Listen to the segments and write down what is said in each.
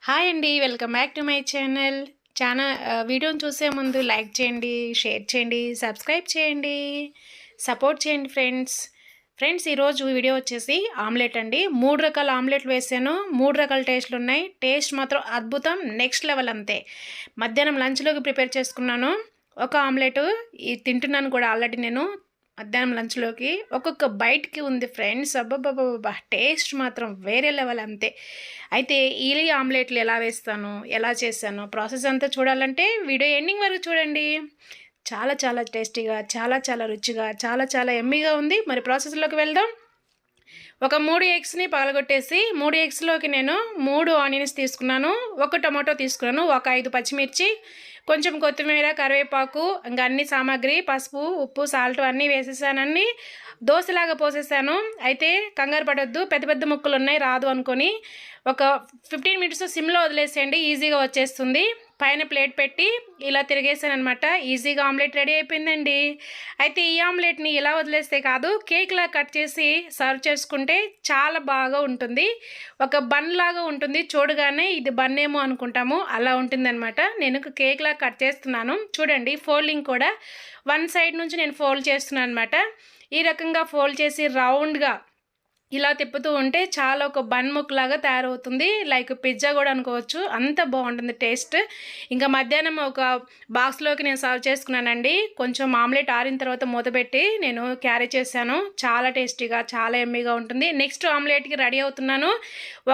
Hi అండి. Welcome back to my channel. వీడియోని చూసే ముందు లైక్ చేయండి, షేర్ చేయండి, సబ్స్క్రైబ్ చేయండి, సపోర్ట్ చేయండి ఫ్రెండ్స్ ఈరోజు వీడియో వచ్చేసి ఆమ్లెట్ అండి. 3 రకాల ఆమ్లెట్లు వేసాను. 3 రకాల టేస్ట్లు ఉన్నాయి. టేస్ట్ మాత్రం అద్భుతం, నెక్స్ట్ లెవెల్ అంతే. మధ్యాహ్నం లంచ్లోకి ప్రిపేర్ చేసుకున్నాను. ఒక ఆమ్లెట్ తింటున్నాను కూడా ఆల్రెడీ నేను మధ్యాహ్నం లంచ్లోకి. ఒక్కొక్క బైట్కి ఉంది ఫ్రెండ్స్. అబ్బబ్బబ్బబ్బా, టేస్ట్ మాత్రం వేరే లెవెల్ అంతే. అయితే ఈ ఆమ్లెట్లు ఎలా వేస్తాను, ఎలా చేశాను, ప్రాసెస్ అంతా చూడాలంటే వీడియో ఎండింగ్ వరకు చూడండి. చాలా చాలా టేస్టీగా, చాలా చాలా రుచిగా, చాలా చాలా ఎమ్మీగా ఉంది. మరి ప్రాసెస్లోకి వెళ్దాం. ఒక 3 ఎగ్స్ని పగలగొట్టేసి 3 ఎగ్స్లోకి నేను 3 ఆనియన్స్ తీసుకున్నాను, 1 టమాటో తీసుకున్నాను, ఒక 5 పచ్చిమిర్చి, కొంచెం కొత్తిమీర, కరివేపాకు, ఇంకా అన్ని సామాగ్రి, పసుపు, ఉప్పు, సాల్ట్ అన్నీ వేసేసానని దోశలాగా పోసేసాను. అయితే కంగారు పడొద్దు, పెద్ద పెద్ద ముక్కలు ఉన్నాయి రాదు అనుకొని ఒక 15 మినిట్స్ సిమ్లో వదిలేసేయండి, ఈజీగా వచ్చేస్తుంది. పైన ప్లేట్ పెట్టి ఇలా తిరిగేసాను అనమాట. ఈజీగా ఆమ్లెట్ రెడీ అయిపోయిందండి. అయితే ఈ ఆమ్లెట్ని ఇలా వదిలేస్తే కాదు, కేక్లా కట్ చేసి సర్వ్ చేసుకుంటే చాలా బాగా ఉంటుంది. ఒక బన్ లాగా ఉంటుంది, చూడగానే ఇది బన్ ఏమో అనుకుంటాము, అలా ఉంటుందన్నమాట. నేను కేక్లా కట్ చేస్తున్నాను చూడండి. ఫోల్డింగ్ కూడా 1 సైడ్ నుంచి నేను ఫోల్డ్ చేస్తున్నాను అనమాట. ఈ రకంగా ఫోల్డ్ చేసి రౌండ్గా ఇలా తిప్పుతూ ఉంటే చాలా ఒక బన్ ముక్కలాగా తయారవుతుంది. లైక్ పిజ్జా కూడా అనుకోవచ్చు, అంత బాగుంటుంది టేస్ట్. ఇంకా మధ్యాహ్నం ఒక బాక్స్లోకి నేను సర్వ్ చేసుకున్నానండి. కొంచెం ఆమ్లెట్ ఆరిన తర్వాత మూతపెట్టి నేను క్యారీ చేశాను. చాలా టేస్టీగా, చాలా ఎమ్మీగా ఉంటుంది. నెక్స్ట్ ఆమ్లెట్కి రెడీ అవుతున్నాను.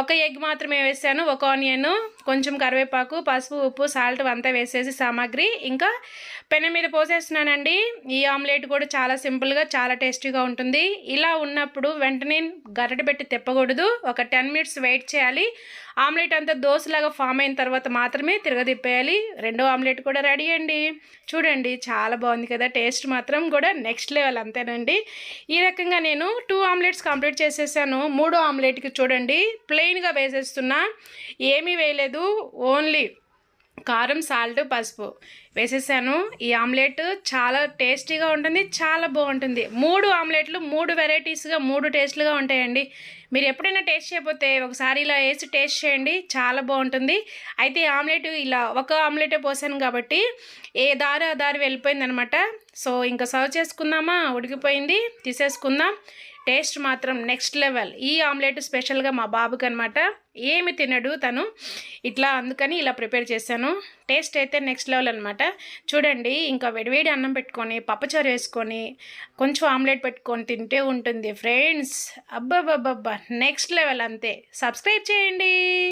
ఒక ఎగ్ మాత్రమే వేసాను, ఒక ఆనియన్, కొంచెం కరివేపాకు, పసుపు, ఉప్పు, సాల్ట్ అంతా వేసేసి సామాగ్రి ఇంకా పెనం మీద పోసేస్తున్నానండి. ఈ ఆమ్లెట్ కూడా చాలా సింపుల్గా, చాలా టేస్టీగా ఉంటుంది. ఇలా ఉన్నప్పుడు వెంటనే గరిటె పెట్టి తిప్పకూడదు. ఒక 10 మినిట్స్ వెయిట్ చేయాలి. ఆమ్లెట్ అంతా దోశలాగా ఫామ్ అయిన తర్వాత మాత్రమే తిరగదిప్పేయాలి. రెండో ఆమ్లెట్ కూడా రెడీ అండి. చూడండి, చాలా బాగుంది కదా. టేస్ట్ మాత్రం కూడా నెక్స్ట్ లెవెల్ అంతేనండి. ఈ రకంగా నేను 2 ఆమ్లెట్స్ కంప్లీట్ చేసేసాను. 3వ ఆమ్లెట్కి చూడండి ప్లెయిన్గా వేసేస్తున్నా, ఏమీ వేయలేదు, ఓన్లీ కారం, సాల్ట్, పసుపు వేసేసాను. ఈ ఆమ్లెట్ చాలా టేస్టీగా ఉంటుంది, చాలా బాగుంటుంది. 3 ఆమ్లెట్లు 3 వెరైటీస్గా 3 టేస్ట్లుగా ఉంటాయండి. మీరు ఎప్పుడైనా టేస్ట్ చేయకపోతే ఒకసారి ఇలా వేసి టేస్ట్ చేయండి, చాలా బాగుంటుంది. అయితే ఈ ఆమ్లెట్ ఇలా ఒక ఆమ్లెటే పోసాను కాబట్టి ఏ దారి ఆ దారి వెళ్ళిపోయిందనమాట. సో ఇంకా సర్వ్ చేసుకుందామా, ఉడికిపోయింది, తీసేసుకుందాం. టేస్ట్ మాత్రం నెక్స్ట్ లెవెల్. ఈ ఆమ్లెట్ స్పెషల్గా మా బాబుకి అనమాట, ఏమి తినడు తను, ఇట్లా అందుకని ఇలా ప్రిపేర్ చేశాను. టేస్ట్ అయితే నెక్స్ట్ లెవెల్ అనమాట. చూడండి, ఇంకా వేడివేడి అన్నం పెట్టుకొని పప్పుచారు వేసుకొని కొంచెం ఆమ్లెట్ పెట్టుకొని తింటే ఉంటుంది ఫ్రెండ్స్. అబ్బాబ్బాబ్బా, నెక్స్ట్ లెవెల్ అంతే. సబ్స్క్రైబ్ చేయండి.